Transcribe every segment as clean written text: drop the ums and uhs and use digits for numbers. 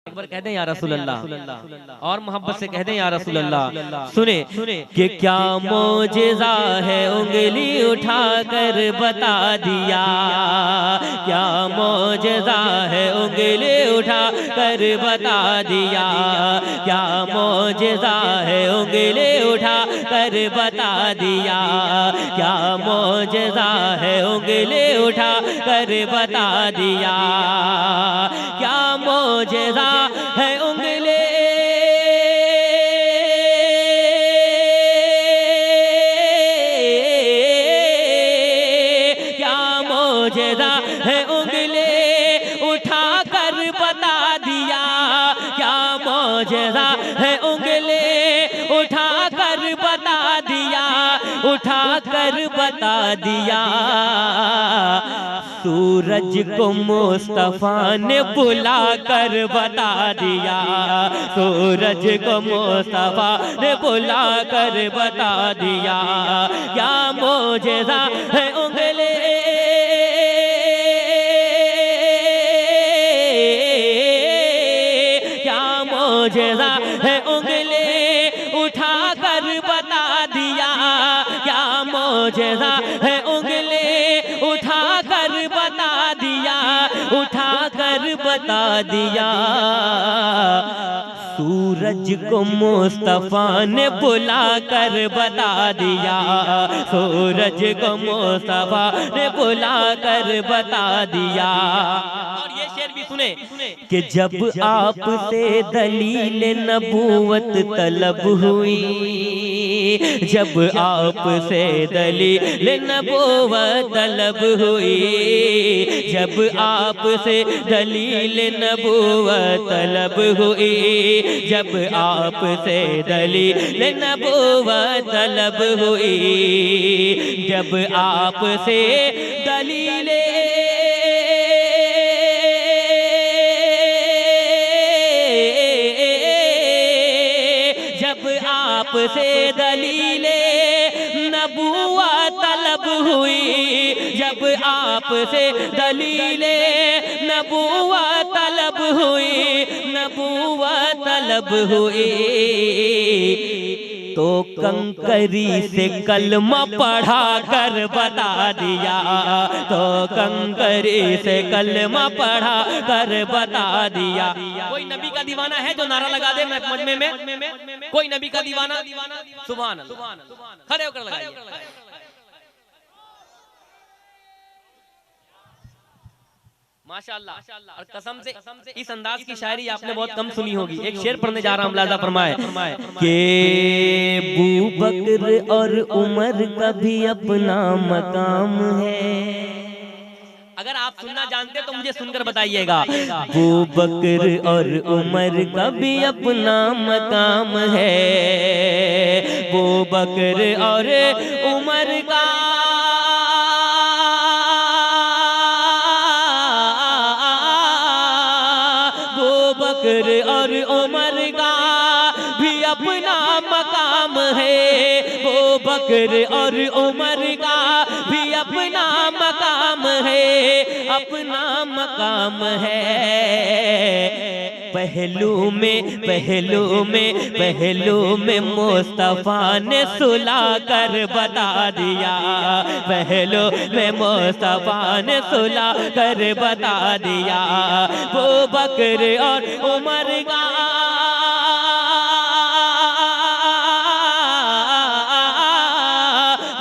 एक बार कह दें या रसूल अल्लाह, और मोहब्बत से कह दें या रसूल अल्लाह। सुने कि क्या मोजेज़ा है उंगली उठाकर बता दिया, क्या मोजेज़ा है उंगली उठाकर बता दिया, क्या मोजेज़ा है उंगली उठाकर बता दिया, क्या मोजेज़ा है उंगली उठाकर बता दिया, क्या मोजेज़ा है उंगली क्या मोजेज़ा है उंगली उठाकर बता दिया, क्या मोजेज़ा है उंगली उठाकर बता दिया, उठाकर बता दिया। सूरज को मुस्तफा ने बुला कर बता दिया, सूरज को मुस्तफा ने बुला कर बता दिया, क्या मोजेज़ा है उंगली क्या मोजेज़ा है उंगली उठाकर बता दिया, क्या मोजेज़ा है उंगली उठाकर बता दिया, उठाकर बता दिया। सूरज को मुस्तफा ने बुला कर बता दिया, सूरज को मुस्तफा ने बुला कर बता दिया। और ये शेर भी सुने कि जब आपसे दलील नबूवत तलब हुई, जब आपसे दलील नबूवत तलब हुई, जब आपसे दलील नबूवत तलब हुई, जब आपसे दलील नबूवत तलब हुई, जब आपसे दलील जब आपसे दलीले नबूवत तलब हुई, जब आपसे दलीले नबूवत तलब हुई, नबूवत तलब हुई, तो कंकरी से कलमा पढ़ा कर बता दिया, तो कंकरी से कलमा पढ़ा कर बता दिया। कोई नबी का दीवाना है जो नारा लगा दे मजमे में? कोई नबी का दीवाना? सुभान अल्लाह, खड़े होकर लगाइए। माशाअल्लाह। और कसम से इस अंदाज की शायरी आपने बहुत कम सुनी होगी। एक शेर पढ़ने जा रहा हूं, मुलाजा फरमाए कि बू बकर और उमर का भी अपना मकाम है। अगर आप सुनना जानते तो मुझे सुनकर बताइएगा। बू बकर और उमर का भी अपना मकाम है, बू बकर और उमर का और उमर का भी अपना मकाम है, वो बकर और उमर का भी अपना मकाम है, अपना मकाम है। पहलू में मुस्तफा ने सुला कर बता दिया, पहलू में मुस्तफा ने सुला कर बता दिया, वो बकर और उमर का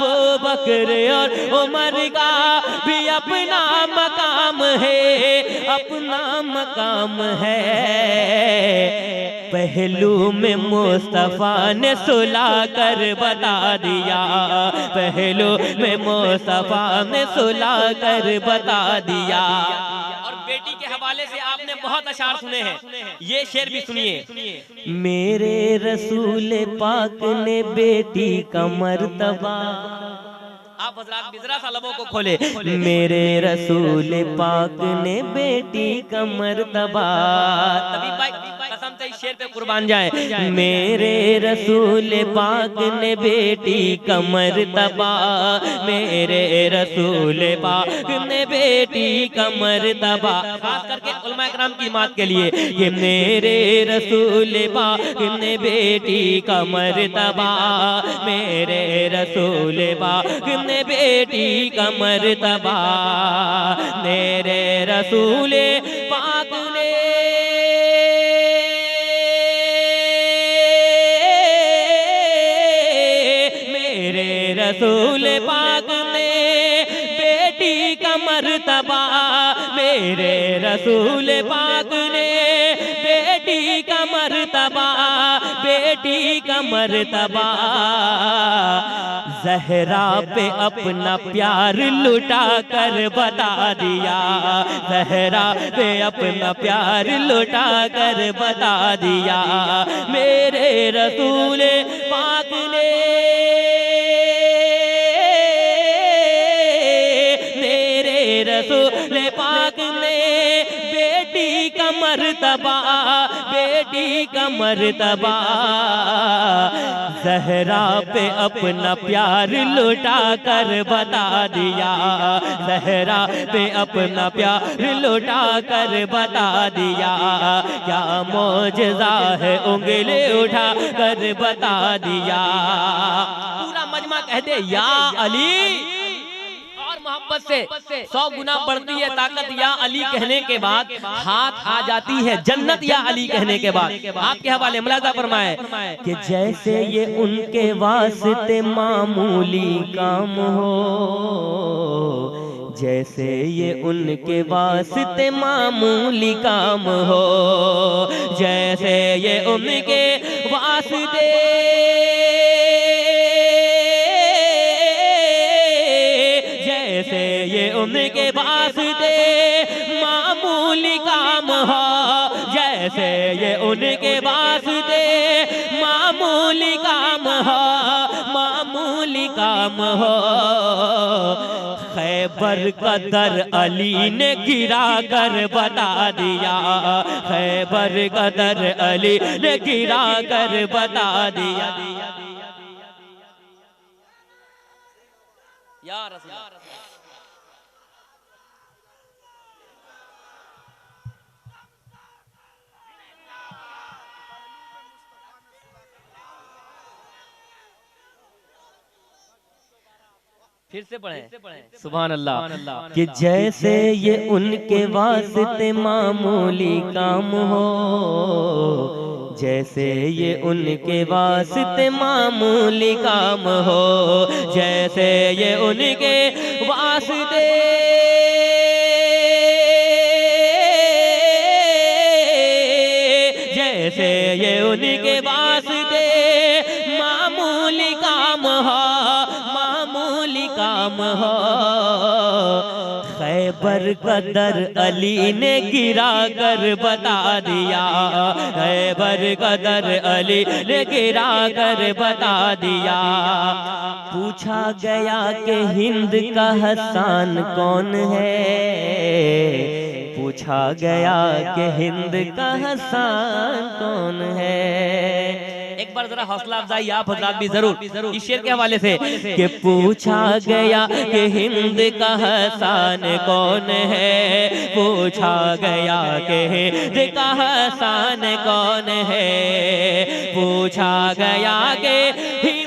वो बकर और उमर का भी अपना मकाम है, अपना मकाम है। पहलू में मुस्तफा ने सुला कर बता दिया, पहलू में मुस्तफा ने सुला कर बता दिया। और बेटी के हवाले से आपने बहुत अशार सुने हैं, ये शेर भी सुनिए। मेरे रसूल पाक ने बेटी का मर्तबा, आप हजरात बिजरा सा लबों को खोले, मेरे रसूल पाक ने बेटी का मर्तबा। तभी भाई कसम से शेर पे कुर्बान जाए। मेरे रसूल पाक ने बेटी कमर तबा, मेरे रसूल पाक ने बेटी कमर तबा। खास करके उलमा इकराम की बात के लिए कि मेरे रसूल पाक ने बेटी कमर तबा, मेरे रसूल पाक ने बेटी कमर तबा, मेरे रसूल पाक ने मेरे रसूल पाक ने बेटी कमर तबा, मेरे रसूल पाक ने बेटी कमर तबा, बेटी कमर तबा। ज़हरा पे अपना प्यार लुटा कर बता दिया, ज़हरा पे अपना प्यार लुटा कर बता दिया, मेरे रसूल पाक ने मेरे रसूल पाक ने बेटी कमर तबा, बेटी कमर तबा। ज़हरा पे अपना प्यार लुटा कर बता दिया, ज़हरा पे अपना प्यार लुटा कर बता दिया, क्या मौजज़ा है उंगली उठा कर बता दिया। पूरा मजमा कह दे या अली। मोहब्बत से 100 गुना बढ़ती है ताकत या अली कहने के बाद, हाथ आ जाती है जन्नत या अली कहने के बाद। आपके हवाले मुलाजा फरमाए कि जैसे ये उनके वास्ते मामूली काम हो, जैसे ये उनके वास्ते मामूली काम हो, जैसे ये उनके वास्ते ये उनके वास्ते मामूली काम हो, जैसे ये उनके वास्ते मामूली काम हो, मामूली काम हो। खैबर का दर अली ने गिरा कर बता दिया, खैबर का दर अली ने गिरा कर बता दिया। या रसूल फिर से पढ़ें सुभान अल्लाह कि जैसे ये उनके वास्ते मामूली काम हो, जैसे ये उनके वास्ते मामूली काम हो, जैसे ये उनके वास्ते जैसे ये उनके वास्ते मामूली काम हो, काम हो। खैबर का दर अली ने गिरा कर बता दिया, खैबर का दर अली ने गिरा कर बता दिया। पूछा गया कि हिंद का हसन कौन है, पूछा गया कि हिंद का हसन कौन है। एक बार जरा हौसला अफजाई आप हजरात भी जरूर इस शेर के हवाले से कि पूछा गया कि हिंद का हसन कौन है, पूछा गया कि हिंद का हसन कौन है, पूछा गया कि हिंद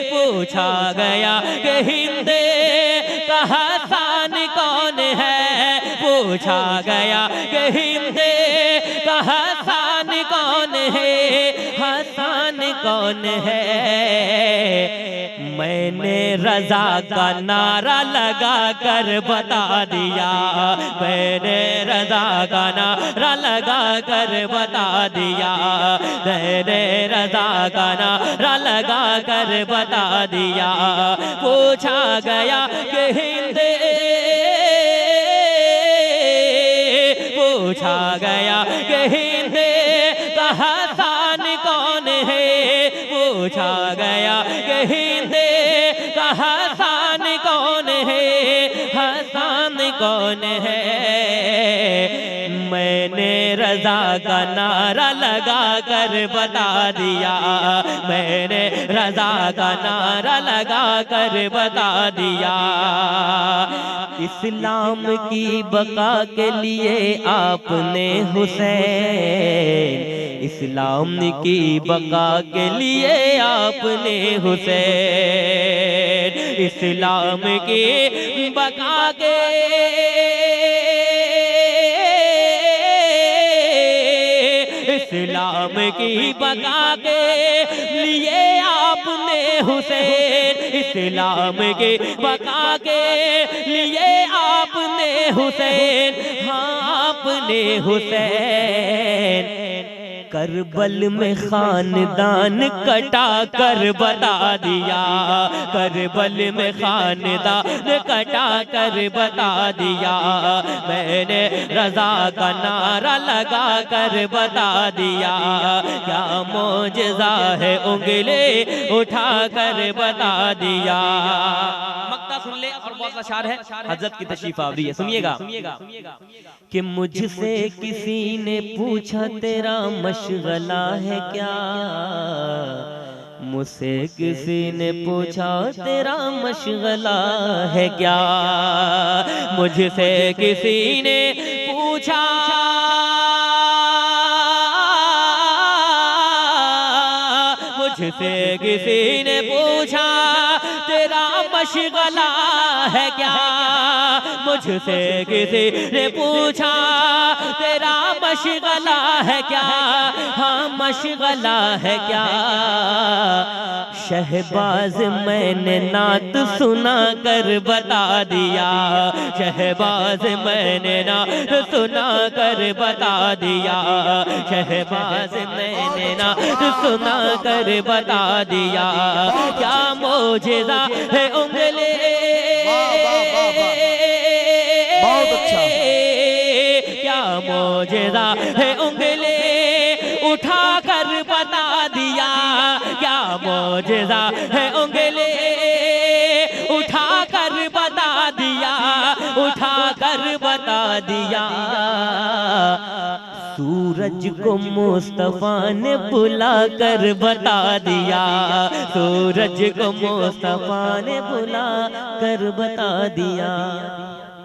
पूछा गया कि हिंद का हसन कौन है, पूछा गया कि हिंद का हसन कौन है, हसन कौन है। मैंने रजा का नारा लगा कर बता दिया, मैंने रजा का नारा लगा कर बता दिया, मैंने रजा का नारा लगा कर बता दिया। पूछा गया कि हिंद पूछा गया कि हिंद का हसन कौन है, पूछा गया कि हिंद का हसन कौन कौन है, मैंने रजा का नारा लगा कर बता दिया, मैंने रजा का नारा लगा कर बता दिया। इस्लाम की बका के लिए आपने हुसैन, इस्लाम की बका के लिए आपने हुसैन, इस्लाम की बका के इस्लाम की बका के लिए आपने हुसैन, इस्लाम की बका के लिए आपने हुसैन, हाँ आपने हुसैन करबल में खानदान कटा कर बता दिया, करबल में खानदान कटा कर बता दिया, मैंने रजा का नारा लगा कर बता दिया। क्या मौजज़ा है उंगली उठा कर बता दिया। मक्ता सुन ले और बहुत अशार है, हज़रत की तशरीफ आवरी है, सुनिएगा कि मुझसे किसी ने पूछा तेरा मशगला है क्या, मुझसे किसी ने पूछा तेरा मशगला है क्या, मुझसे किसी ने पूछा मुझसे किसी ने पूछा तेरा मशगला है क्या, मुझसे किसी ने पूछा तेरा मशगला है क्या, हाँ मशगला है क्या। शहबाज मैंने नात सुना कर बता दिया, शहबाज मैंने नात सुना कर बता दिया, शहबाज मैंने नात सुना कर बता दिया। क्या मौजज़ा है उंगली, बहुत अच्छा, क्या मौजज़ा है उंगली उठा कर बता दिया, क्या मौजज़ा है उंगली उठा कर बता दिया, उठा कर बता दिया। सूरज को मुस्तफा ने बुला कर बता दिया, सूरज को मुस्तफा ने बुला कर बता दिया।